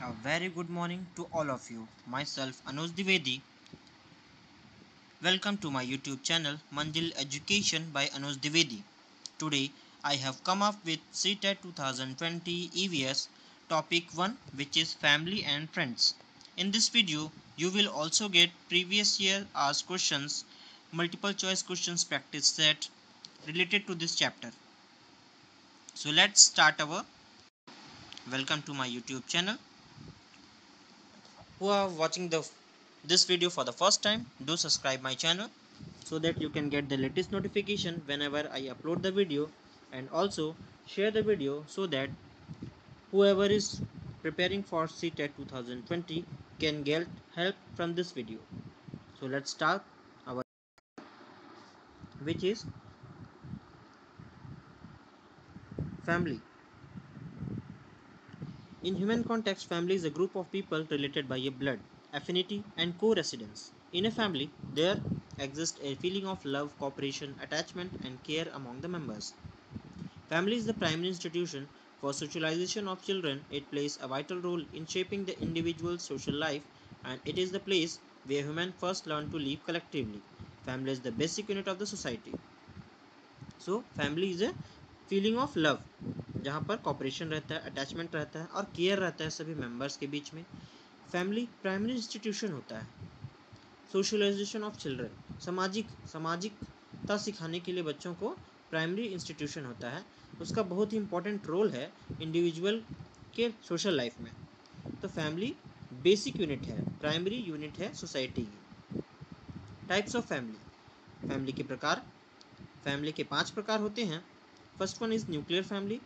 A very good morning to all of you. Myself Anuj Dwivedi. Welcome to my YouTube channel Manjil Education by Anuj Dwivedi. Today I have come up with CTET 2020 EVS topic 1, which is family and friends. In this video you will also get previous year asked questions, multiple choice questions practice set related to this chapter. So let's start our welcome to my YouTube channel. Who are watching this video for the first time, do subscribe my channel so that you can get the latest notification whenever I upload the video, and also share the video so that whoever is preparing for CTET 2020 can get help from this video. So let's start our, which is family. In human context, family is a group of people related by a blood, affinity, and co-residence. In a family, there exists a feeling of love, cooperation, attachment, and care among the members. Family is the primary institution for socialization of children. It plays a vital role in shaping the individual's social life, and it is the place where humans first learn to live collectively. Family is the basic unit of the society. So, family is a feeling of love, जहाँ पर corporation रहता है, attachment रहता है और care रहता है सभी मेंबर्स के बीच में. फैमिली प्राइमरी इंस्टीट्यूशन होता है. सोशलाइजेशन ऑफ चिल्ड्रन, सामाजिकता सिखाने के लिए बच्चों को प्राइमरी इंस्टीट्यूशन होता है. उसका बहुत ही इंपॉर्टेंट रोल है इंडिविजुअल के सोशल लाइफ में. तो फैमिली बेसिक यूनिट है, प्राइमरी यूनिट है सोसाइटी की. Types of family. फैमिली के प्रकार. फैमिली के 5 प्रकार होते हैं. First one is nuclear family.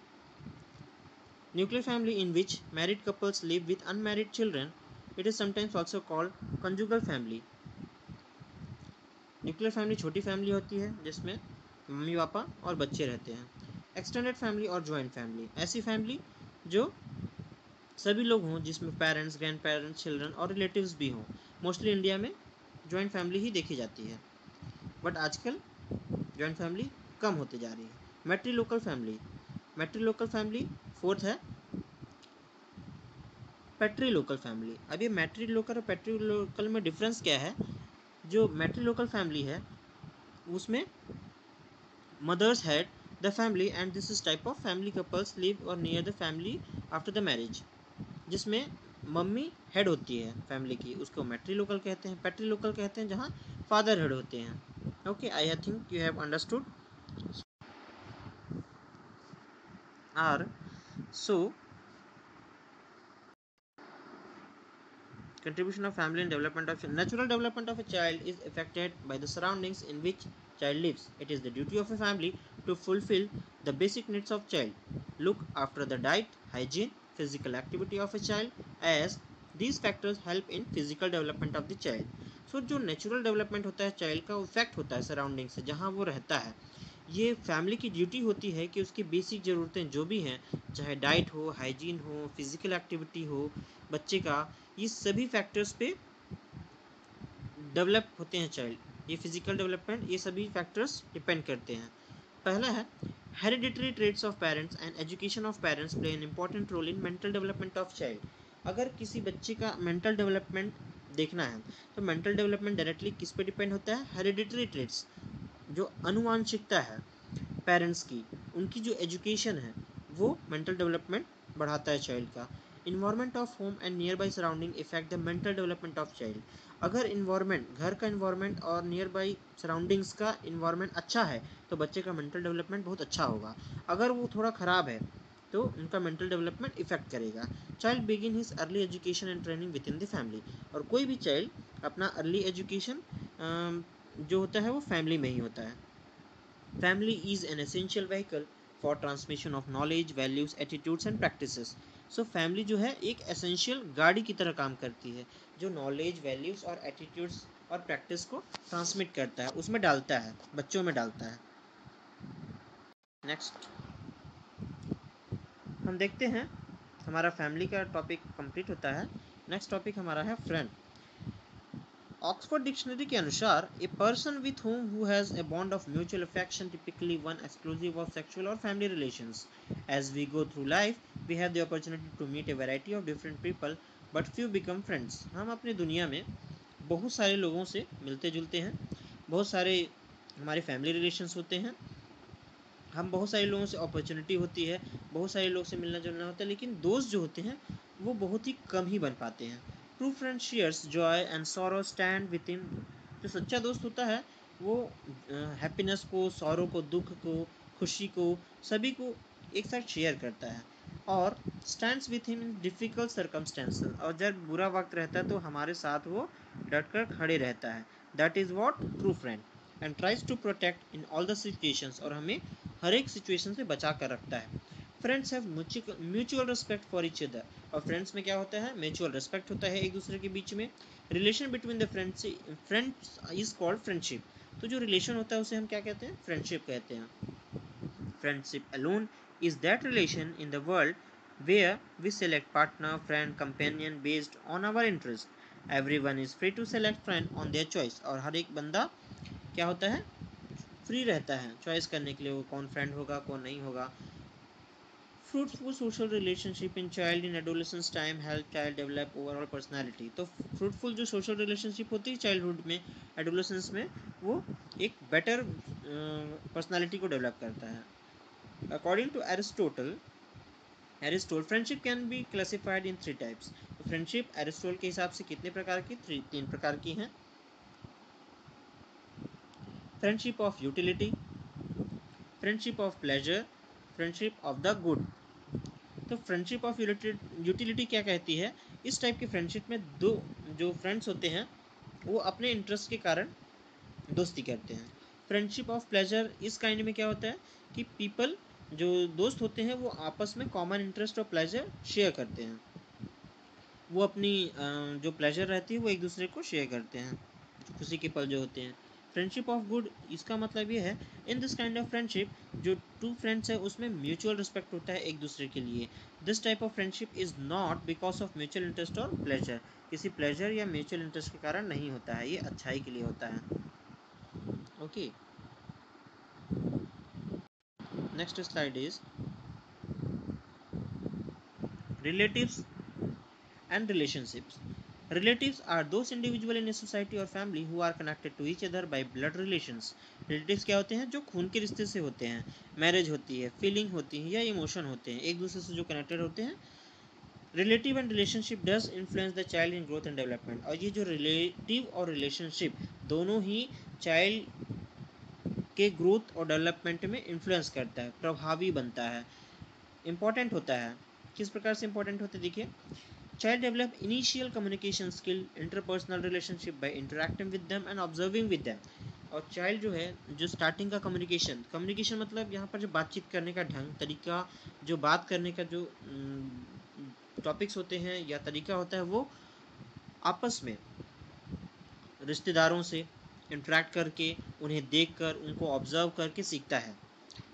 Nuclear family in which married couples live with unmarried children. It is sometimes also called conjugal family. Nuclear family छोटी family होती है जिसमें मम्मी पापा और बच्चे रहते हैं. एक्सटेंडेड फैमिली और जॉइंट फैमिली, ऐसी फैमिली जो सभी लोग हों, जिसमें पेरेंट्स, ग्रैंड पेरेंट्स, चिल्ड्रन और रिलेटिव्स भी हों. मोस्टली इंडिया में जॉइंट फैमिली ही देखी जाती है, बट आजकल जॉइंट फैमिली कम होती जा रही है. मैट्रीलोकल फैमिली. मैट्रीलोकल फैमिली फोर्थ है पैट्रीलोकल फैमिली. अब ये मैट्रीलोकल और पैट्रीलोकल में डिफरेंस क्या है? जो मैट्रीलोकल फैमिली है उसमें mothers head the family and this is type of family couples live और near the family after the marriage. जिसमें मम्मी हेड होती है फैमिली की, उसको मैट्रीलोकल कहते हैं. पैट्रीलोकल कहते हैं जहाँ फादर हेड होते हैं. Okay, I think you have understood. Are so contribution of family in development of natural development of a child is affected by the surroundings in which child lives. It is the duty of a family to fulfill the basic needs of child, look after the diet, hygiene, physical activity of a child, as these factors help in physical development of the child. So जो natural development होता है child का, effect होता है surrounding से, जहाँ वो रहता है. ये फैमिली की ड्यूटी होती है कि उसकी बेसिक ज़रूरतें जो भी हैं, चाहे डाइट हो, हाइजीन हो, फिजिकल एक्टिविटी हो बच्चे का, ये सभी फैक्टर्स पे डेवलप होते हैं चाइल्ड. ये फिजिकल डेवलपमेंट, ये सभी फैक्टर्स डिपेंड करते हैं. पहला है hereditary traits of parents and education of parents play an important role in mental development of child. अगर किसी बच्चे का मेंटल डेवलपमेंट देखना है तो मेंटल डेवलपमेंट डायरेक्टली किस पे डिपेंड होता है? हेरिडिटरी ट्रेट्स, जो अनुवांशिकता है पेरेंट्स की, उनकी जो एजुकेशन है वो मेंटल डेवलपमेंट बढ़ाता है चाइल्ड का. Environment of home and near by surrounding effect the mental development of child. अगर इन्वायरमेंट, घर का इन्वायरमेंट और नियर बाई सराउंडिंग्स का इन्वायरमेंट अच्छा है तो बच्चे का मेंटल डेवलपमेंट बहुत अच्छा होगा. अगर वो थोड़ा ख़राब है तो उनका मेंटल डेवलपमेंट इफेक्ट करेगा. Child begin his early education and training with in the family. और कोई भी चाइल्ड अपना अर्ली एजुकेशन जो होता है वो फैमिली में ही होता है. Family is an essential vehicle for transmission of knowledge, values, attitudes and practices. So family जो है एक एसेंशियल गाड़ी की तरह काम करती है, जो नॉलेज, वैल्यूज़ और एटीट्यूड्स और प्रैक्टिस को ट्रांसमिट करता है, उसमें डालता है, बच्चों में डालता है. नेक्स्ट हम देखते हैं, हमारा फैमिली का टॉपिक कंप्लीट होता है. नेक्स्ट टॉपिक हमारा है फ्रेंड. ऑक्सफोर्ड डिक्शनरी के अनुसार a person with whom who has a bond of mutual affection, typically one exclusive of sexual or family relations. As we go through life, we have the opportunity to meet a variety of different people but few become friends. हम अपनी दुनिया में बहुत सारे लोगों से मिलते जुलते हैं, बहुत सारे हमारे फैमिली रिलेशंस होते हैं, हम बहुत सारे लोगों से अपॉर्चुनिटी होती है, बहुत सारे लोग से मिलना जुलना होता है, लेकिन दोस्त जो होते हैं वो बहुत ही कम ही बन पाते हैं। True friend shares Joy and sorrow stand with him. जो सच्चा दोस्त होता है वो हैप्पीनेस को, सॉरो को, दुख को, खुशी को, सभी को एक साथ शेयर करता है और stands with him in difficult circumstances. और जब बुरा वक्त रहता है तो हमारे साथ वो डट कर खड़े रहता है। That is what true friend and tries to protect in all the situations. और हमें हर एक सिचुएशन से बचा कर रखता है। Friends have mutual respect for each other. और फ्रेंड्स में क्या होता है? म्यूचुअल रिस्पेक्ट होता है एक दूसरे के बीच में। Relation between the friends is called friendship. तो जो रिलेशन होता है उसे हम क्या कहते हैं? फ्रेंडशिप कहते हैं। Friendship alone is that relation in the world where we select partner, friend, companion based on our interest. Everyone is free to select friend on their choice. और हर एक बंदा क्या होता है? फ्री रहता है चॉइस करने के लिए वो कौन फ्रेंड होगा कौन नहीं होगा। Fruitful social relationship in child in adolescence time help child develop overall personality. तो फ्रूटफुल जो सोशल रिलेशनशिप होती है चाइल्डहुड में, एडोलेसेंस में, वो एक बेटर पर्सनालिटी को डेवलप करता है। According to Aristotle friendship can be classified in 3 types. तो फ्रेंडशिप एरिस्टोटल के हिसाब से कितने प्रकार की? 3 प्रकार की हैं। Friendship of utility, friendship of pleasure, friendship of the good. तो फ्रेंडशिप ऑफ यूटिलिटी क्या कहती है? इस टाइप की फ्रेंडशिप में दो जो फ्रेंड्स होते हैं वो अपने इंटरेस्ट के कारण दोस्ती करते हैं। फ्रेंडशिप ऑफ प्लेजर इस काइंड में क्या होता है कि पीपल जो दोस्त होते हैं वो आपस में कॉमन इंटरेस्ट और प्लेजर शेयर करते हैं। वो अपनी जो प्लेजर रहती है वो एक दूसरे को शेयर करते हैं, खुशी के पल जो होते हैं। फ्रेंडशिप ऑफ गुड इसका मतलब ये है in this kind of friendship जो टू फ्रेंड्स है उसमें म्यूचुअल रिस्पेक्ट होता है एक दूसरे के लिए। This type of friendship is not because of mutual interest और प्लेजर। किसी प्लेजर या म्यूचुअल इंटरेस्ट के कारण नहीं होता है, ये अच्छाई के लिए होता है। Okay, next slide is relatives and relationships. Relatives are those individuals in a society or family who are connected to each other by blood relations. Relatives क्या होते हैं? जो खून के रिश्ते से होते हैं, मैरिज होती है, फीलिंग होती है या इमोशन होते हैं, एक दूसरे से जो कनेक्टेड होते हैं। Relative and relationship does influence the child in growth and development. और ये जो रिलेटिव और रिलेशनशिप दोनों ही चाइल्ड के ग्रोथ और डेवलपमेंट में इन्फ्लुएंस करता है, प्रभावी बनता है, इम्पॉर्टेंट होता है। किस प्रकार से इम्पॉर्टेंट होता है? देखिए, child develop initial communication skill, interpersonal relationship by interacting with them and observing with them. और चाइल्ड जो है जो स्टार्टिंग का कम्युनिकेशन मतलब यहाँ पर जो बातचीत करने का ढंग तरीका, जो बात करने का जो टॉपिक्स होते हैं या तरीका होता है वो आपस में रिश्तेदारों से इंटरेक्ट करके, उन्हें देखकर, उनको ऑब्जर्व करके सीखता है।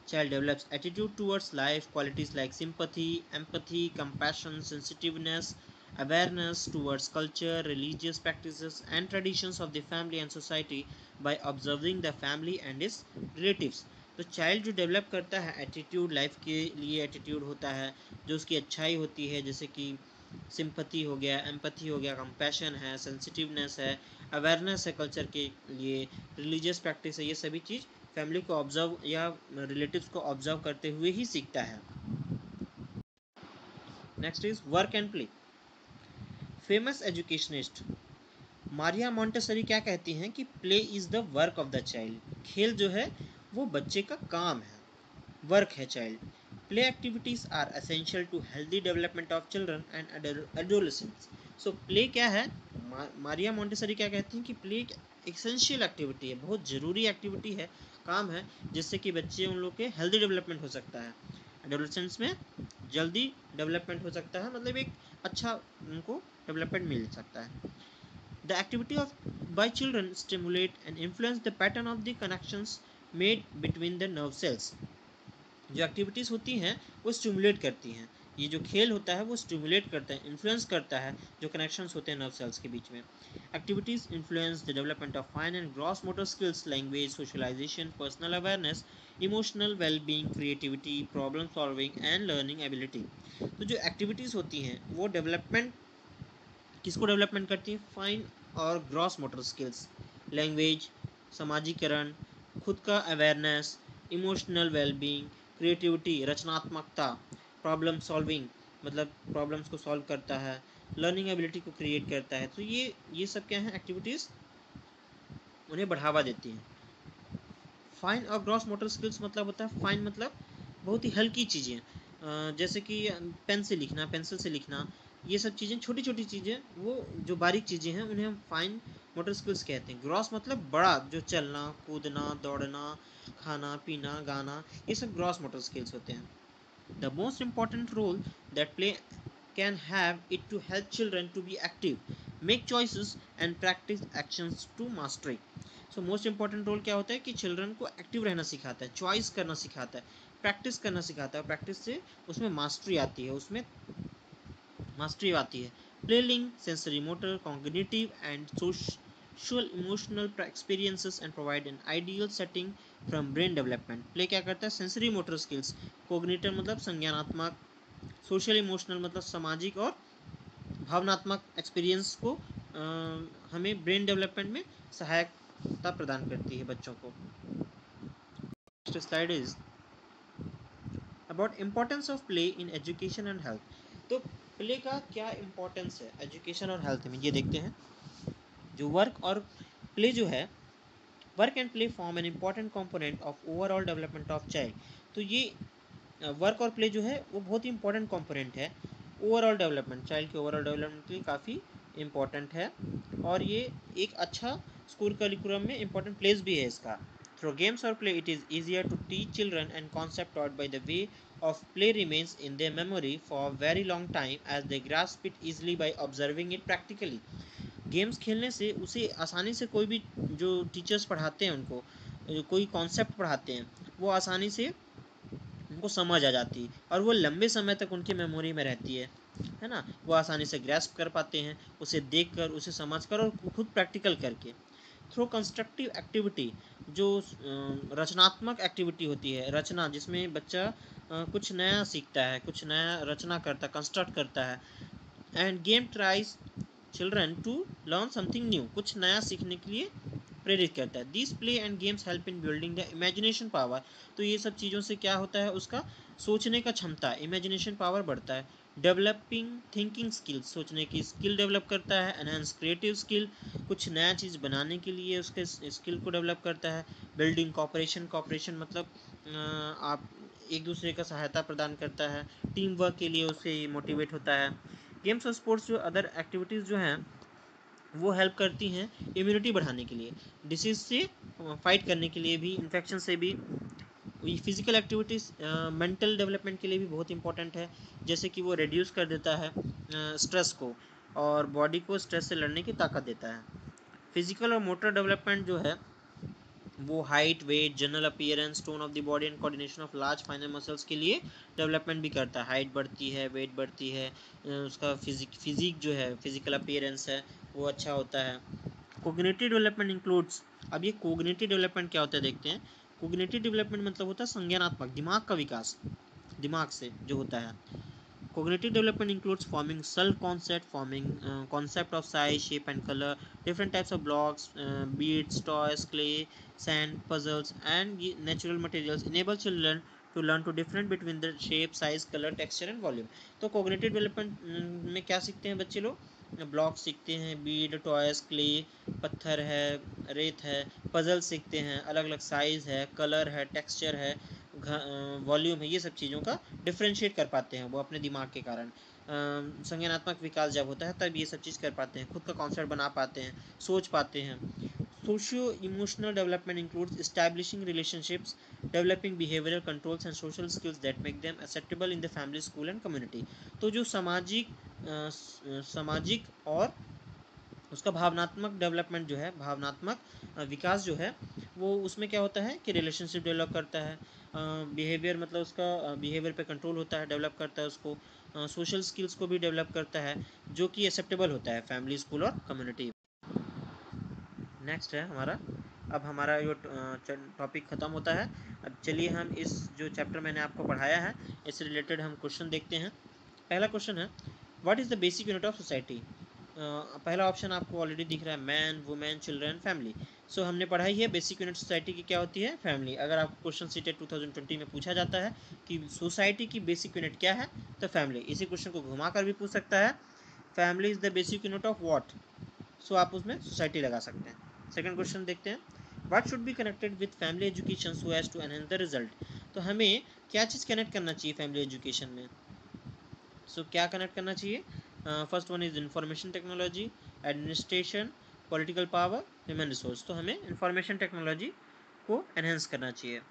Child develops attitude towards life, qualities like sympathy, empathy, compassion, sensitiveness, awareness towards culture, religious practices, and traditions of the family and society by observing the family and its relatives. तो child जो develop करता है attitude, life के लिए attitude होता है, जो उसकी अच्छाई होती है, जैसे कि सिंपथी हो गया, एम्पथी हो गया, कंपैशन है, सेंसिटिवनेस है, अवेयरनेस है कल्चर के लिए, रिलीजियस प्रैक्टिस है, ये सभी चीज़ फैमिली को ऑब्जर्व या रिलेटिव्स को ऑब्जर्व करते हुए ही सीखता है। Next is work and play. Famous educationist Maria Montessori क्या कहती हैं कि play is the work of the child. खेल जो है वो बच्चे का काम है, वर्क है child. Play activities are essential to healthy development of children and adolescents. So play क्या है? मारिया मॉन्टेसरी क्या कहती हैं कि प्ले एक एसेंशियल एक्टिविटी है, बहुत ज़रूरी एक्टिविटी है, काम है, जिससे कि बच्चे उन लोग के हेल्दी डेवलपमेंट हो सकता है, एडोलेसेंस में जल्दी डेवलपमेंट हो सकता है, मतलब एक अच्छा उनको डेवलपमेंट मिल सकता है। The activity of by children stimulate and influence the pattern of the connections made between the nerve cells. जो एक्टिविटीज़ होती हैं वो स्टिमुलेट करती हैं ये जो खेल होता है वो स्टिमुलेट करता है, इन्फ्लुएंस करता है जो कनेक्शंस होते हैं नर्व सेल्स के बीच में। Activities influence the development of fine and gross motor skills, language, socialization, personal awareness, emotional wellbeing, creativity, problem solving and learning ability. तो जो एक्टिविटीज़ होती हैं वो डेवलपमेंट किसको डेवलपमेंट करती है? फाइन और ग्रॉस मोटर स्किल्स, लैंग्वेज, समाजीकरण, खुद का अवेयरनेस, इमोशनल वेलबींग, क्रिएटिविटी, रचनात्मकता, प्रॉब्लम सॉल्विंग मतलब प्रॉब्लम्स को सॉल्व करता है, लर्निंग एबिलिटी को क्रिएट करता है। तो ये सब क्या है? एक्टिविटीज़ उन्हें बढ़ावा देती हैं। फाइन और ग्रॉस मोटर स्किल्स मतलब होता है, फाइन मतलब बहुत ही हल्की चीज़ें, जैसे कि पेन से लिखना, पेंसिल से लिखना, ये सब चीज़ें छोटी छोटी चीज़ें, वो जो बारीक चीज़ें हैं उन्हें हम फाइन मोटर स्किल्स कहते हैं। ग्रॉस मतलब बड़ा, जो चलना, कूदना, दौड़ना, खाना पीना, गाना, ये सब ग्रॉस मोटर स्किल्स होते हैं। The most important role that play can have it to help children to be active, make choices and practice actions to mastery. So most important role क्या होता है कि children को active रहना सिखाता है, choice करना सिखाता है, practice करना सिखाता है, practice से उसमें mastery आती है, उसमें मास्टरी आती है। Play link sensory motor cognitive and social emotional experiences and provide an ideal setting from brain development. Play क्या करता है? सेंसरी मोटर स्किल्स, कोग्निटिव मतलब संज्ञानात्मक, सोशल इमोशनल मतलब सामाजिक और भावनात्मक एक्सपीरियंस को हमें ब्रेन डेवलपमेंट में सहायता प्रदान करती है बच्चों को। Next slide is about importance of play in education and health. तो प्ले का क्या इम्पोर्टेंस है एजुकेशन और हेल्थ में, ये देखते हैं। जो वर्क और प्ले जो है, work and play form an important component of overall development of child. तो ये वर्क और प्ले जो है वो बहुत ही इंपॉर्टेंट कंपोनेंट है ओवरऑल डेवलपमेंट, चाइल्ड के ओवरऑल डेवलपमेंट के लिए काफ़ी इम्पॉर्टेंट है, और ये एक अच्छा स्कूल करिकुलम में इम्पॉर्टेंट प्लेस भी है इसका। थ्रू गेम्स और play it is easier to teach children and concept taught by the way of play remains in their memory for a very long time as they grasp it easily by observing it practically. Games खेलने से उसे आसानी से कोई भी जो teachers पढ़ाते हैं उनको कोई कॉन्सेप्ट पढ़ाते हैं वो आसानी से उनको समझ आ जाती है और वो लंबे समय तक उनकी मेमोरी में रहती है ना। वो आसानी से ग्रैस्प कर पाते हैं उसे देखकर, उसे समझकर और खुद प्रैक्टिकल करके। थ्रू कंस्ट्रक्टिव एक्टिविटी, जो रचनात्मक एक्टिविटी होती है, रचना जिसमें बच्चा कुछ नया सीखता है, कुछ नया रचना करता है, कंस्ट्रक्ट करता है। And game tries children to learn something new, कुछ नया सीखने के लिए प्रेरित करता है। This play and games help in building the imagination power. तो ये सब चीज़ों से क्या होता है? उसका सोचने का क्षमता, इमेजिनेशन पावर बढ़ता है। डेवलपिंग थिंकिंग स्किल्स, सोचने की स्किल डेवलप करता है। एनहांस क्रिएटिव स्किल, कुछ नया चीज़ बनाने के लिए उसके स्किल को डेवलप करता है। बिल्डिंग कॉपरेशन, कॉपरेशन मतलब आप एक दूसरे का सहायता प्रदान करता है, टीम वर्क के लिए उसे मोटिवेट होता है। गेम्स और स्पोर्ट्स जो अदर एक्टिविटीज़ जो हैं वो हेल्प करती हैं इम्यूनिटी बढ़ाने के लिए, डिसीज़ से फाइट करने के लिए भी, इन्फेक्शन से भी। फिजिकल एक्टिविटीज़ मेंटल डेवलपमेंट के लिए भी बहुत इंपॉर्टेंट है, जैसे कि वो रिड्यूस कर देता है स्ट्रेस को और बॉडी को स्ट्रेस से लड़ने की ताकत देता है। फिजिकल और मोटर डेवलपमेंट जो है वो height, weight, general appearance, tone of the body and coordination of large final muscles के लिए डेवलपमेंट भी करता है। हाइट बढ़ती है, वेट बढ़ती है, उसका फिजिक जो है, फिजिकल अपीयरेंस है वो अच्छा होता है। कोग्निटिव डेवलपमेंट इंक्लूड्स, अब ये कोग्निटिव डेवलपमेंट क्या होता है देखते हैं। कोग्निटिव डेवलपमेंट मतलब होता है संज्ञानात्मक, दिमाग का विकास, दिमाग से जो होता है। Cognitive development includes forming self-concept, forming concept of size, shape and color, different types of blocks, beads, toys, clay, sand, puzzles and natural materials enable children to learn to different between the shape, size, color, texture and volume. तो cognitive development में क्या सीखते हैं बच्चे लोग? Block सीखते हैं, Beed, toys, clay, पत्थर है, रेत है, पजल सीखते हैं, अलग अलग साइज़ है, कलर है, टेक्सचर है, वॉल्यूम है, ये सब चीज़ों का डिफ्रेंशिएट कर पाते हैं वो अपने दिमाग के कारण। संज्ञानात्मक विकास जब होता है तब ये सब चीज़ कर पाते हैं, खुद का कॉन्सेप्ट बना पाते हैं, सोच पाते हैं। Socio emotional development includes establishing relationships, developing behavioural controls and social skills that make them acceptable in the family, school and community. तो जो सामाजिक और उसका भावनात्मक डेवलपमेंट जो है, भावनात्मक विकास जो है वो उसमें क्या होता है कि रिलेशनशिप डेवलप करता है। बिहेवियर मतलब उसका बिहेवियर पे कंट्रोल होता है, डेवलप करता है उसको, सोशल स्किल्स को भी डेवलप करता है, जो कि एक्सेप्टेबल होता है फैमिली, स्कूल और कम्युनिटी। नेक्स्ट है हमारा, अब हमारा जो टॉपिक ख़त्म होता है। अब चलिए हम इस जो चैप्टर मैंने आपको पढ़ाया है इससे रिलेटेड हम क्वेश्चन देखते हैं। पहला क्वेश्चन है, what is the basic unit of society. पहला ऑप्शन आपको ऑलरेडी दिख रहा है, मैन, वुमेन, चिल्ड्रन, फैमिली। सो हमने पढ़ाई है बेसिक यूनिट सोसाइटी की क्या होती है, फैमिली। अगर आपको क्वेश्चन सीटेड 2020 में पूछा जाता है कि सोसाइटी की बेसिक यूनिट क्या है, तो फैमिली। इसी क्वेश्चन को घुमा कर भी पूछ सकता है, family is the basic unit of what. So आप उसमें सोसाइटी लगा सकते हैं। सेकंड क्वेश्चन देखते हैं, what should be connected with family education so as to enhance the result. तो हमें क्या चीज़ कनेक्ट करना चाहिए फैमिली एजुकेशन में। क्या कनेक्ट करना चाहिए, first one is information technology, administration, political power, human resource. तो हमें इंफॉर्मेशन टेक्नोलॉजी को एनहेंस करना चाहिए।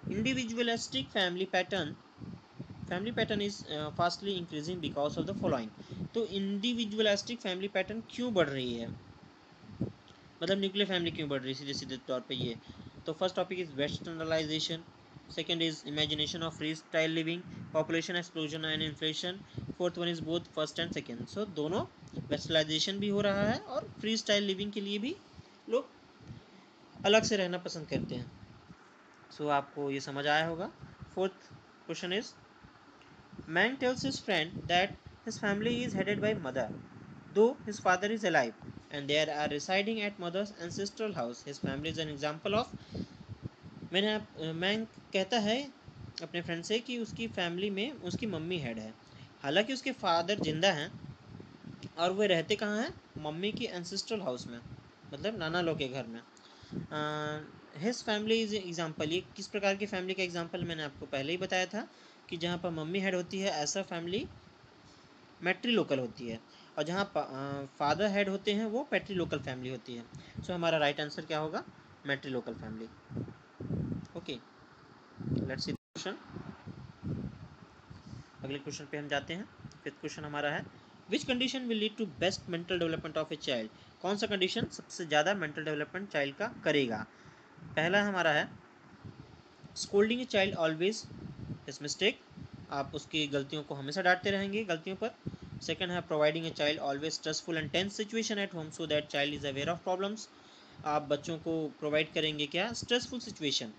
Individualistic family pattern is fastly increasing because of the following. तो इंडिविजुअलिस्टिक फैमिली पैटर्न क्यों बढ़ रही है, मतलब न्यूक्लियर फैमिली क्यों बढ़ रही है सीधे सीधे तौर पे ये। तो first topic is westernisation, second is imagination of free style living, population explosion and inflation, fourth one is both first and second. So दोनों, वेस्टर्नलाइजेशन भी हो रहा है और फ्री स्टाइल लिविंग के लिए भी लोग अलग से रहना पसंद करते हैं। सो आपको ये समझ आया होगा। Fourth question is, man tales his friend that his family is headed by mother though his father is alive and they are residing at mother's ancestral house. His family is an example of, मैंग कहता है अपने friend से कि उसकी family में उसकी mummy head है, हालांकि उसके फादर जिंदा हैं और वे रहते कहाँ हैं, मम्मी की एंसेस्ट्रल हाउस में, मतलब नाना लोग के घर में। हिज फैमिली इज एग्जाम्पल, ये किस प्रकार की फैमिली का एग्जाम्पल मैंने आपको पहले ही बताया था कि जहाँ पर मम्मी हेड होती है ऐसा फैमिली मैट्री लोकल होती है, और जहाँ फादर हेड होते हैं वो पैट्री लोकल फैमिली होती है। सो हमारा राइट आंसर क्या होगा, matrilocal family. Okay, let's see question. अगले क्वेश्चन पे हम जाते हैं। फिफ्थ क्वेश्चन हमारा है, which condition will lead to best mental development of a child. कौन सा कंडीशन सबसे ज़्यादा मेंटल डेवलपमेंट चाइल्ड का करेगा। पहला हमारा है, स्कोल्डिंग ए चाइल्ड ऑलवेज हिज मिस्टेक, आप उसकी गलतियों को हमेशा डांटते रहेंगे गलतियों पर। सेकंड है, providing a child always stressful and tense situation at home so that child is aware of problems. आप बच्चों को प्रोवाइड करेंगे क्या, स्ट्रेसफुल सिचुएशन,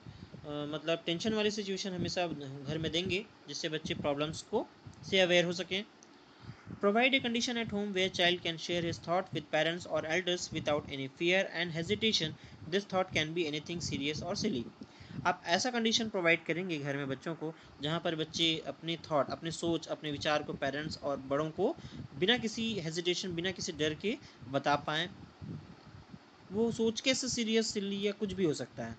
मतलब टेंशन वाली सिचुएशन हमेशा घर में देंगे जिससे बच्चे प्रॉब्लम्स को से अवेयर हो सकें। Provide a condition at home where child can share his thought with parents और elders without any fear and hesitation. This thought can be anything serious और सिली। आप ऐसा कंडीशन प्रोवाइड करेंगे घर में बच्चों को जहाँ पर बच्चे अपनी थॉट, अपनी सोच, अपने विचार को पेरेंट्स और बड़ों को बिना किसी हेजिटेशन, बिना किसी डर के बता पाएँ। वो सोच के से सीरियस, सिली या कुछ भी हो सकता है।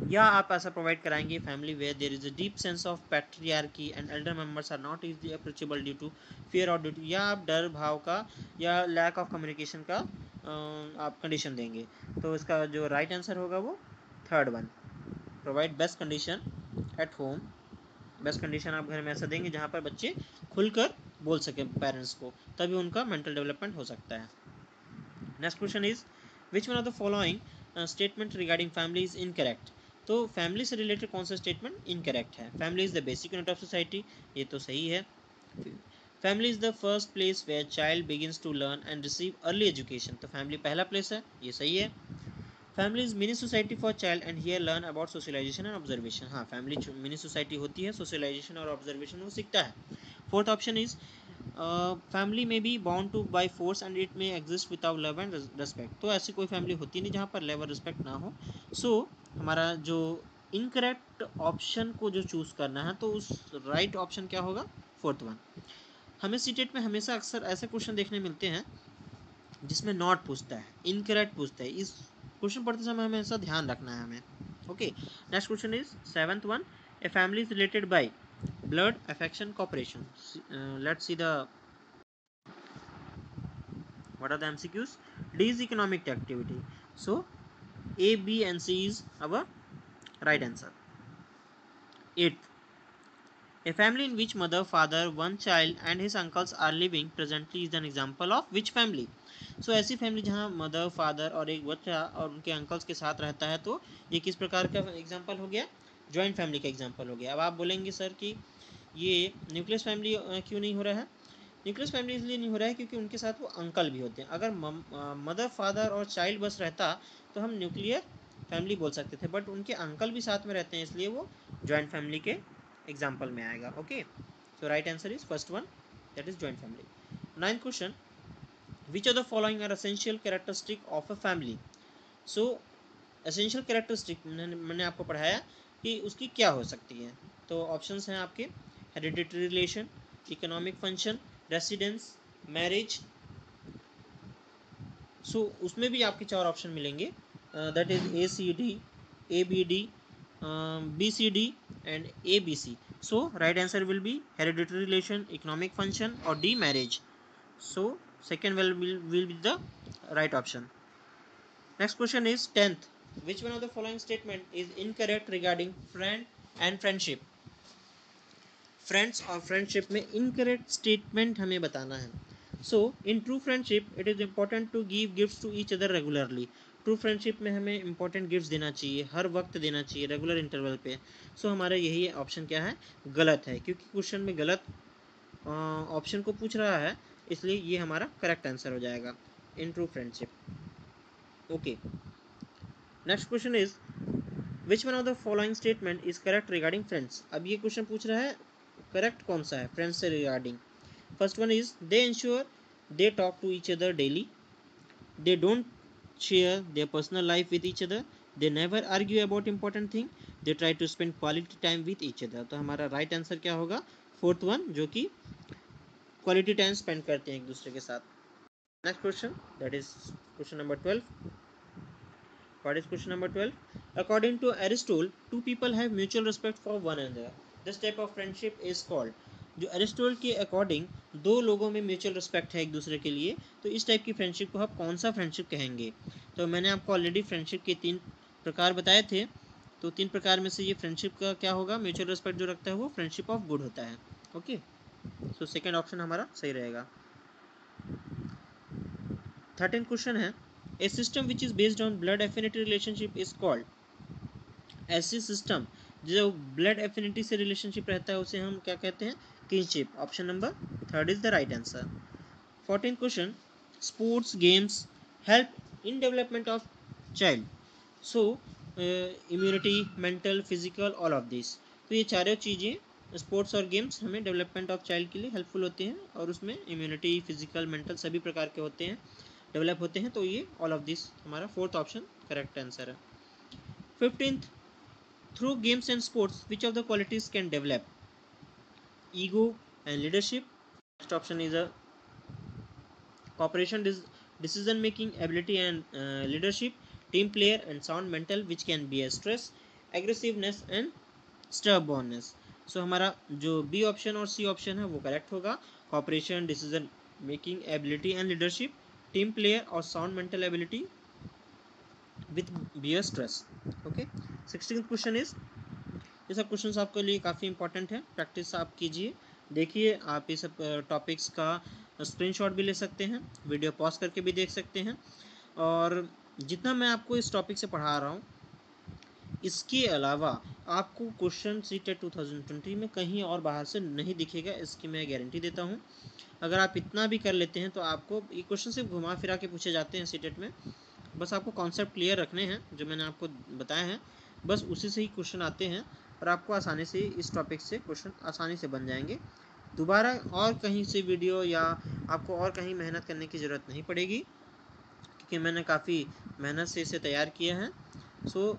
या आप ऐसा प्रोवाइड कराएंगे family where there is a deep sense of patriarchy and elder members are not easily approachable due to fear और ड्यूटी। या आप डर भाव का या लैक ऑफ कम्युनिकेशन का आप कंडीशन देंगे। तो इसका जो राइट आंसर होगा वो third one, provide best condition at home. Best condition आप घर में ऐसा देंगे जहाँ पर बच्चे खुलकर बोल सकें पेरेंट्स को, तभी उनका मेंटल डेवलपमेंट हो सकता है। Next question is, which one of the following statement regarding family is incorrect. तो फैमिली से रिलेटेड कौन सा स्टेटमेंट इनकरेक्ट है। Family is the basic unit of society, ये तो सही है। Family is the first place where child begins to learn and receive early education. तो फैमिली पहला प्लेस है, ये सही है। Family is mini society for child and here learn about socialisation and observation. हाँ, फैमिली मिनी सोसाइटी होती है, socialisation और ऑब्जर्वेशन वो सीखता है। फोर्थ ऑप्शन इज, फैमिली में be bound to by force and it may exist without love and respect. तो ऐसी कोई फैमिली होती नहीं जहाँ पर लव और रिस्पेक्ट ना हो। सो हमारा जो इनकरेक्ट ऑप्शन को जो चूज़ करना है तो उस राइट ऑप्शन क्या होगा, फोर्थ वन। हमें सीटेट में हमेशा अक्सर ऐसे क्वेश्चन देखने मिलते हैं जिसमें नॉट पूछता है, इनकरेक्ट पूछता है। इस क्वेश्चन पढ़ते समय हमेशा ध्यान रखना है हमें। Okay, next question is seventh one, a family is related by blood, affection, cooperation. Let's see the what are the MCQs. D is economic activity, so A, B and C is our right answer. Eighth, a family in which mother, father, one child and his uncles are living presently is an example of which family. So ऐसी family जहाँ mother, father और एक बच्चा और उनके uncles के साथ रहता है, तो ये किस प्रकार का एग्जाम्पल हो गया, जॉइंट फैमिली का एग्जाम्पल हो गया। अब आप बोलेंगे सर कि ये न्यूक्लियस फैमिली क्यों नहीं हो रहा है? न्यूक्लियस फैमिली इसलिए नहीं हो रहा है क्योंकि उनके साथ वो अंकल भी होते हैं। अगर मदर फादर और चाइल्ड बस रहता तो हम न्यूक्लियर फैमिली बोल सकते थे, बट उनके अंकल भी साथ में रहते हैं, इसलिए वो जॉइंट फैमिली के एग्जाम्पल में आएगा। Okay, so right answer is first one, that is joint family. 9th question, which of the following are essential characteristic of a family? So essential characteristic मैंने आपको पढ़ाया कि उसकी क्या हो सकती है। तो ऑप्शंस हैं आपके, hereditary relation, economic function, residence, marriage. So उसमें भी आपके 4 ऑप्शन मिलेंगे, that is ACD, ABD, BCD and ABC। So right answer will be hereditary relation, economic function और D marriage. So second will be the right option. Next question is 10th. Which one of the following statement is incorrect regarding friend and friendship? Friends और friendship में incorrect statement हमें बताना है। So in true friendship it is important to give gifts to each other regularly. True friendship में हमें important gifts देना चाहिए, हर वक्त देना चाहिए, रेगुलर इंटरवल पे। सो हमारा यही ऑप्शन क्या है, गलत है, क्योंकि क्वेश्चन में गलत ऑप्शन को पूछ रहा है, इसलिए ये हमारा करेक्ट आंसर हो जाएगा, इन true friendship. Okay, next question is which one of the following statement is correct regarding friends? अब ये क्वेश्चन पूछ रहा है करेक्ट कौन सा है फ्रेंड्स से regarding. First one is they ensure they talk to each other daily, they don't share their personal life with each other, they never argue about important thing, they try to spend quality time with each other. तो हमारा right answer क्या होगा, fourth one, जो कि quality time spend करते हैं एक दूसरे के साथ। Next question, that is question number 12। What is question number 12? According to Aristotle, two people have mutual respect for one another. This type of friendship is called. जो Aristotle के according दो लोगों में म्यूचुअल रिस्पेक्ट है एक दूसरे के लिए, तो इस टाइप की फ्रेंडशिप को आप कौन सा फ्रेंडशिप कहेंगे? तो मैंने आपको ऑलरेडी फ्रेंडशिप के 3 प्रकार बताए थे, तो 3 प्रकार में से ये फ्रेंडशिप का क्या होगा, म्यूचुअल रिस्पेक्ट जो रखता है वो फ्रेंडशिप ऑफ गुड होता है। ओके, सो सेकेंड ऑप्शन हमारा सही रहेगा। 13 क्वेश्चन है, a system which is based on blood affinity relationship is called. ऐसी सिस्टम जो ब्लड एफिनिटी से रिलेशनशिप रहता है उसे हम क्या कहते हैं, kinship. Option number 3 is the right answer. 14 question, sports games help in development of child. So immunity, mental, physical, all of this. तो ये चारों चीज़ें स्पोर्ट्स और गेम्स हमें डेवलपमेंट ऑफ चाइल्ड के लिए हेल्पफुल होते हैं, और उसमें इम्यूनिटी, फिजिकल, मेंटल सभी प्रकार के होते हैं, डेवलप होते हैं। तो ये ऑल ऑफ दिस हमारा फोर्थ ऑप्शन करेक्ट आंसर है। 15th, through games and sports which of the qualities can develop? Ego and leadership. Next option is a cooperation, decision making ability and leadership, team player and sound mental which can be a stress, aggressiveness and stubbornness. So हमारा जो B option और C option है वो correct होगा, cooperation, decision making ability and leadership, team player और sound mental ability with bear stress. Okay, 16th question is, ये सब questions आपके लिए काफ़ी इंपॉर्टेंट है, प्रैक्टिस आप कीजिए, देखिए, आप ये सब टॉपिक्स का स्क्रीनशॉट भी ले सकते हैं, वीडियो पॉज करके भी देख सकते हैं, और जितना मैं आपको इस टॉपिक से पढ़ा रहा हूँ इसके अलावा आपको क्वेश्चन सीटेट 2020 में कहीं और बाहर से नहीं दिखेगा, इसकी मैं गारंटी देता हूँ। अगर आप इतना भी कर लेते हैं तो आपको ये क्वेश्चन सिर्फ घुमा फिरा के पूछे जाते हैं सीटेट में, बस आपको कॉन्सेप्ट क्लियर रखने हैं जो मैंने आपको बताए हैं, बस उसी से ही क्वेश्चन आते हैं, और आपको आसानी से इस टॉपिक से क्वेश्चन आसानी से बन जाएंगे। दोबारा और कहीं से वीडियो या आपको और कहीं मेहनत करने की ज़रूरत नहीं पड़ेगी, क्योंकि मैंने काफ़ी मेहनत से इसे तैयार किया है। सो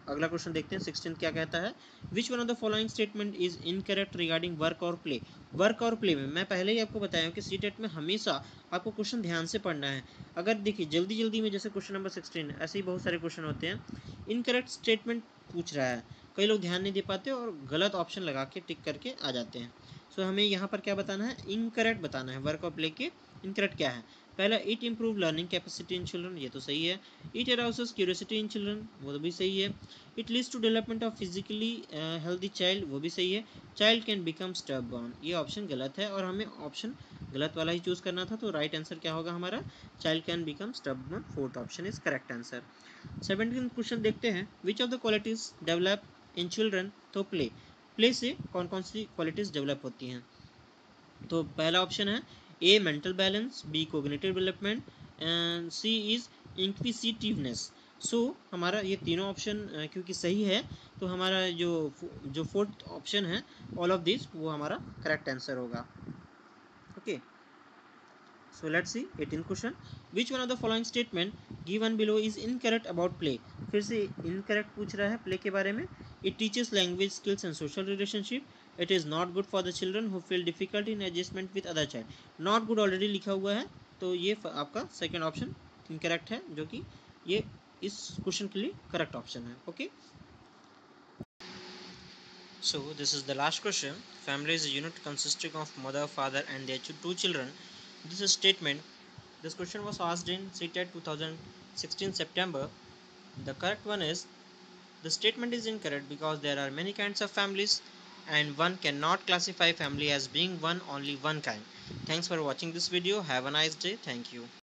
अगला क्वेश्चन देखते हैं, 16 क्या कहता है, विच one of the following statement is incorrect regarding work और प्ले। वर्क और प्ले में मैं पहले ही आपको बताया हूँ कि सीटेट में हमेशा आपको क्वेश्चन ध्यान से पढ़ना है। अगर देखिए जल्दी जल्दी में, जैसे क्वेश्चन नंबर 16 ऐसे ही बहुत सारे क्वेश्चन होते हैं, इनकरेक्ट स्टेटमेंट पूछ रहा है, कई लोग ध्यान नहीं दे पाते और गलत ऑप्शन लगा के टिक करके आ जाते हैं। सो हमें यहाँ पर क्या बताना है, इनकरेक्ट बताना है, वर्क और प्ले के इनकरेक्ट क्या है। पहला, it improve learning capacity in children, ये तो सही है। It arouses curiosity in children, वो भी सही है। It leads to development of physically healthy child, वो भी सही है। चाइल्ड कैन बिकम स्टबर्न, ये ऑप्शन गलत है और हमें ऑप्शन गलत वाला ही चूज करना था, तो राइट आंसर क्या होगा हमारा, child can become stubborn, fourth option is correct answer. 17th question देखते हैं, विच of the qualities develop in children through play. Play से कौन कौन सी क्वालिटीज़ डेवलप होती हैं? तो पहला ऑप्शन है A mental balance, B cognitive development and C is inquisitiveness. So हमारा ये तीनों ऑप्शन क्योंकि सही है, तो हमारा जो फोर्थ ऑप्शन है ऑल ऑफ दिस वो हमारा करेक्ट आंसर होगा। Okay, so let's see 18th question. Which one of the following statement given below is incorrect about play? फिर से incorrect पूछ रहा है play के बारे में। It teaches language skills and social relationship. It is not good for the children who feel difficult in adjustment with other child. Not good already लिखा हुआ है, तो ये आपका सेकंड ऑप्शन incorrect है, जो कि ये इस क्वेश्चन के लिए करेक्ट ऑप्शन है। Okay, so this is the last question. Family is a unit consisting of mother, father and their two children. This statement, this question was asked in CTET 2016 September. The correct one is, the statement is incorrect because there are many kinds of families and one cannot classify family as being only one kind. Thanks for watching this video. Have a nice day. Thank you.